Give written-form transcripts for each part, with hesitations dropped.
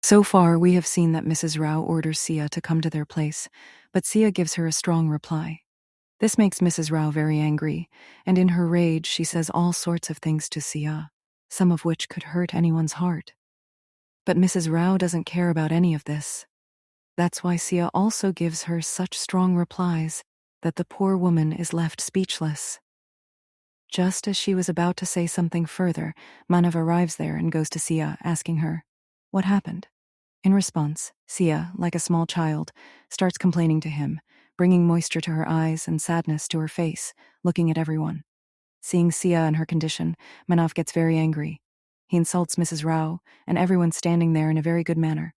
So far, we have seen that Mrs. Rao orders Siya to come to their place, but Siya gives her a strong reply. This makes Mrs. Rao very angry, and in her rage she says all sorts of things to Siya, some of which could hurt anyone's heart. But Mrs. Rao doesn't care about any of this. That's why Siya also gives her such strong replies that the poor woman is left speechless. Just as she was about to say something further, Manav arrives there and goes to Siya, asking her, "What happened?" In response, Siya, like a small child, starts complaining to him, bringing moisture to her eyes and sadness to her face, looking at everyone. Seeing Siya in her condition, Manav gets very angry. He insults Mrs. Rao and everyone standing there in a very good manner.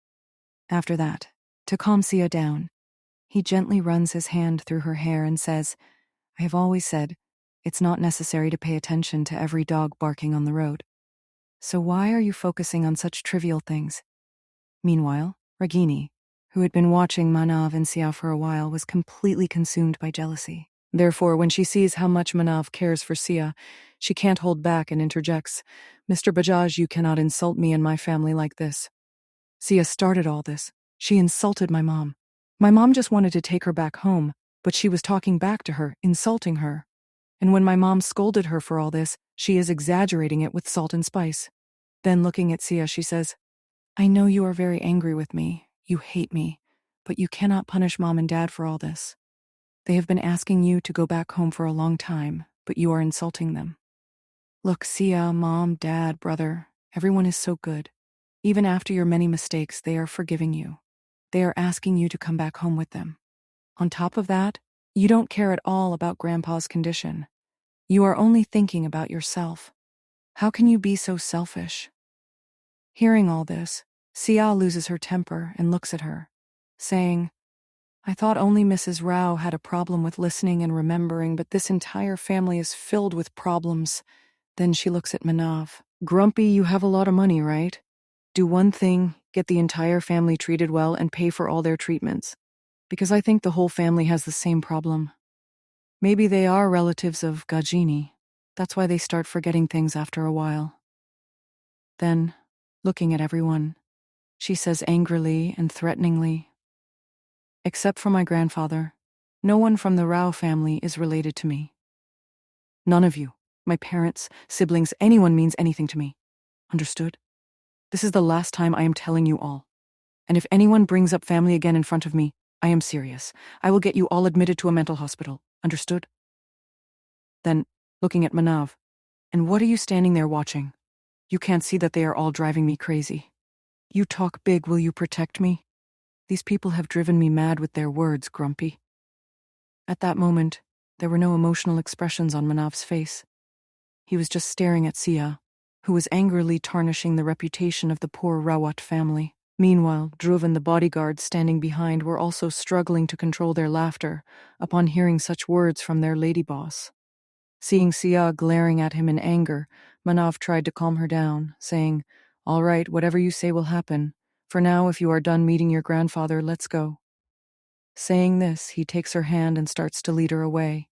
After that, to calm Siya down, he gently runs his hand through her hair and says, "I have always said, it's not necessary to pay attention to every dog barking on the road. So why are you focusing on such trivial things?" Meanwhile, Ragini, who had been watching Manav and Siya for a while, was completely consumed by jealousy. Therefore, when she sees how much Manav cares for Siya, she can't hold back and interjects, "Mr. Bajaj, you cannot insult me and my family like this. Siya started all this. She insulted my mom. My mom just wanted to take her back home, but she was talking back to her, insulting her. And when my mom scolded her for all this, she is exaggerating it with salt and spice." Then looking at Siya, she says, "I know you are very angry with me. You hate me, but you cannot punish mom and dad for all this. They have been asking you to go back home for a long time, but you are insulting them. Look, Siya, mom, dad, brother, everyone is so good. Even after your many mistakes, they are forgiving you. They are asking you to come back home with them. On top of that, you don't care at all about Grandpa's condition. You are only thinking about yourself. How can you be so selfish?" Hearing all this, Siya loses her temper and looks at her, saying, "I thought only Mrs. Rao had a problem with listening and remembering, but this entire family is filled with problems." Then she looks at Manav. "Grumpy, you have a lot of money, right? Do one thing, get the entire family treated well and pay for all their treatments. Because I think the whole family has the same problem. Maybe they are relatives of Gajini. That's why they start forgetting things after a while." Then, looking at everyone, she says angrily and threateningly, "Except for my grandfather, no one from the Rao family is related to me. None of you, my parents, siblings, anyone means anything to me. Understood? This is the last time I am telling you all. And if anyone brings up family again in front of me, I am serious. I will get you all admitted to a mental hospital. Understood?" Then, looking at Manav, "And what are you standing there watching? You can't see that they are all driving me crazy. You talk big, will you protect me? These people have driven me mad with their words, Grumpy." At that moment, there were no emotional expressions on Manav's face. He was just staring at Siya, who was angrily tarnishing the reputation of the poor Rawat family. Meanwhile, Dhruv and the bodyguards standing behind were also struggling to control their laughter upon hearing such words from their lady boss. Seeing Siya glaring at him in anger, Manav tried to calm her down, saying, "All right, whatever you say will happen. For now, if you are done meeting your grandfather, let's go." Saying this, he takes her hand and starts to lead her away.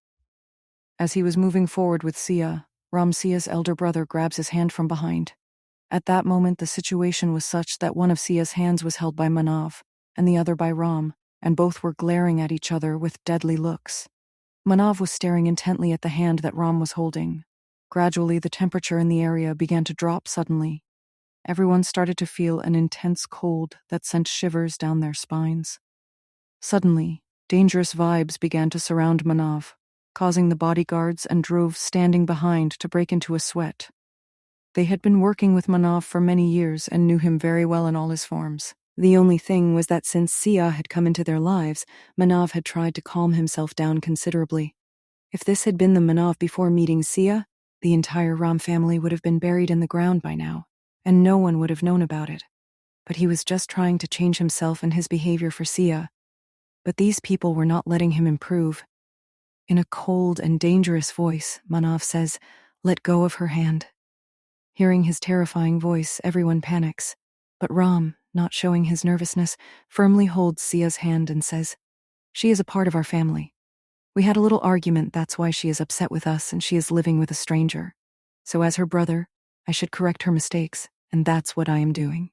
As he was moving forward with Siya, Ram, Siya's elder brother, grabs his hand from behind. At that moment, the situation was such that one of Siya's hands was held by Manav, and the other by Ram, and both were glaring at each other with deadly looks. Manav was staring intently at the hand that Ram was holding. Gradually, the temperature in the area began to drop suddenly. Everyone started to feel an intense cold that sent shivers down their spines. Suddenly, dangerous vibes began to surround Manav, causing the bodyguards and Dhruv standing behind to break into a sweat. They had been working with Manav for many years and knew him very well in all his forms. The only thing was that since Siya had come into their lives, Manav had tried to calm himself down considerably. If this had been the Manav before meeting Siya, the entire Ram family would have been buried in the ground by now, and no one would have known about it. But he was just trying to change himself and his behavior for Siya. But these people were not letting him improve. In a cold and dangerous voice, Manav says, "Let go of her hand." Hearing his terrifying voice, everyone panics. But Ram, not showing his nervousness, firmly holds Sia's hand and says, "She is a part of our family. We had a little argument, that's why she is upset with us and she is living with a stranger. So as her brother, I should correct her mistakes, and that's what I am doing."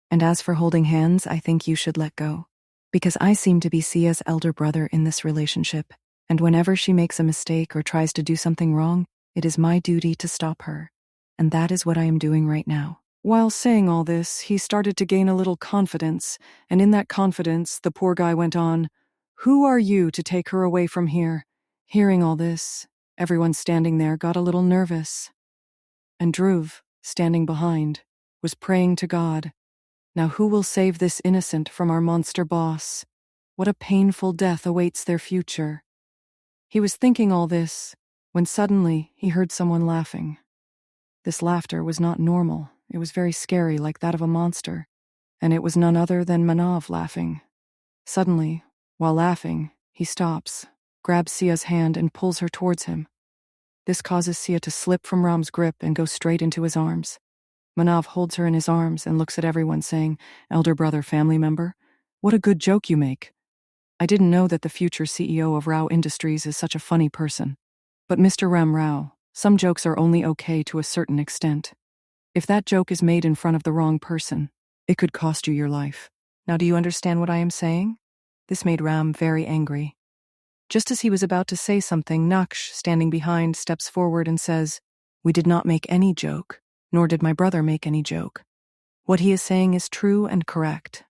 And as for holding hands, I think you should let go. Because I seem to be Sia's elder brother in this relationship, and whenever she makes a mistake or tries to do something wrong, it is my duty to stop her. And that is what I am doing right now. While saying all this, he started to gain a little confidence, and in that confidence, the poor guy went on, "Who are you to take her away from here?" Hearing all this, everyone standing there got a little nervous. And Dhruv, standing behind, was praying to God, "Now who will save this innocent from our monster boss? What a painful death awaits their future." He was thinking all this when suddenly he heard someone laughing. This laughter was not normal. It was very scary, like that of a monster, and it was none other than Manav laughing. Suddenly, while laughing, he stops, grabs Sia's hand and pulls her towards him. This causes Sia to slip from Ram's grip and go straight into his arms. Manav holds her in his arms and looks at everyone saying, "Elder brother, family member, what a good joke you make. I didn't know that the future CEO of Rao Industries is such a funny person. But Mr. Ram Rao, some jokes are only okay to a certain extent. If that joke is made in front of the wrong person, it could cost you your life. Now do you understand what I am saying?" This made Ram very angry. Just as he was about to say something, Naksh, standing behind, steps forward and says, "We did not make any joke, nor did my brother make any joke. What he is saying is true and correct."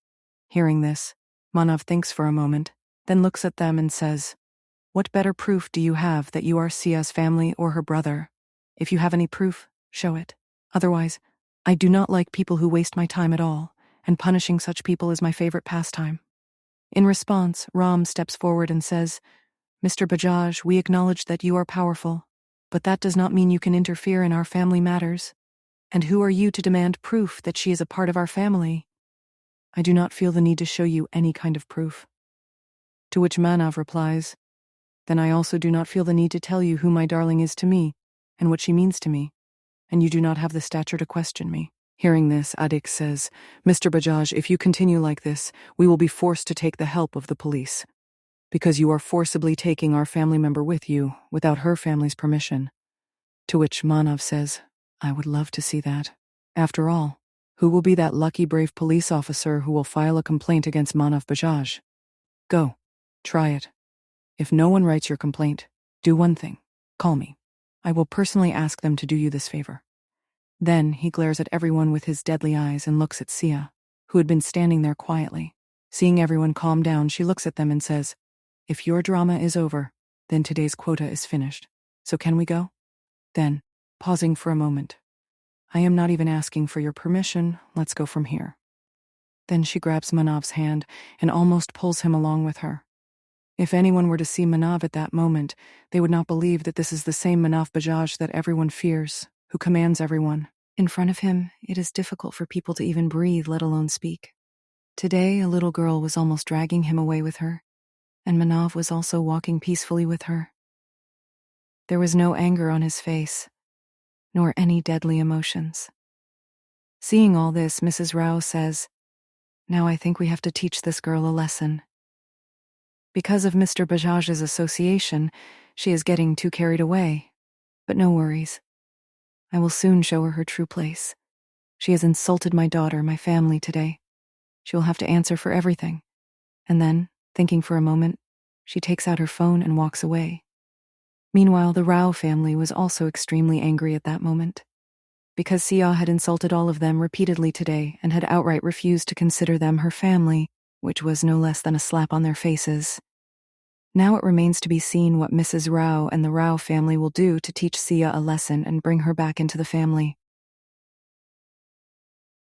Hearing this, Manav thinks for a moment, then looks at them and says, "What better proof do you have that you are Sia's family or her brother? If you have any proof, show it. Otherwise, I do not like people who waste my time at all, and punishing such people is my favorite pastime." In response, Ram steps forward and says, "Mr. Bajaj, we acknowledge that you are powerful, but that does not mean you can interfere in our family matters. And who are you to demand proof that she is a part of our family? I do not feel the need to show you any kind of proof." To which Manav replies, "Then I also do not feel the need to tell you who my darling is to me, and what she means to me, and you do not have the stature to question me." Hearing this, Adik says, "Mr. Bajaj, if you continue like this, we will be forced to take the help of the police, because you are forcibly taking our family member with you, without her family's permission." To which Manav says, "I would love to see that. After all, who will be that lucky brave police officer who will file a complaint against Manav Bajaj? Go, try it. If no one writes your complaint, do one thing, call me. I will personally ask them to do you this favor." Then he glares at everyone with his deadly eyes and looks at Sia, who had been standing there quietly. Seeing everyone calm down, she looks at them and says, "If your drama is over, then today's quota is finished. So can we go?" Then, pausing for a moment, "I am not even asking for your permission. Let's go from here." Then she grabs Manav's hand and almost pulls him along with her. If anyone were to see Manav at that moment, they would not believe that this is the same Manav Bajaj that everyone fears, who commands everyone. In front of him, it is difficult for people to even breathe, let alone speak. Today, a little girl was almost dragging him away with her, and Manav was also walking peacefully with her. There was no anger on his face, nor any deadly emotions. Seeing all this, Mrs. Rao says, "Now I think we have to teach this girl a lesson. Because of Mr. Bajaj's association, she is getting too carried away. But no worries. I will soon show her her true place. She has insulted my daughter, my family today. She will have to answer for everything." And then, thinking for a moment, she takes out her phone and walks away. Meanwhile, the Rao family was also extremely angry at that moment, because Sia had insulted all of them repeatedly today and had outright refused to consider them her family, which was no less than a slap on their faces. Now it remains to be seen what Mrs. Rao and the Rao family will do to teach Sia a lesson and bring her back into the family.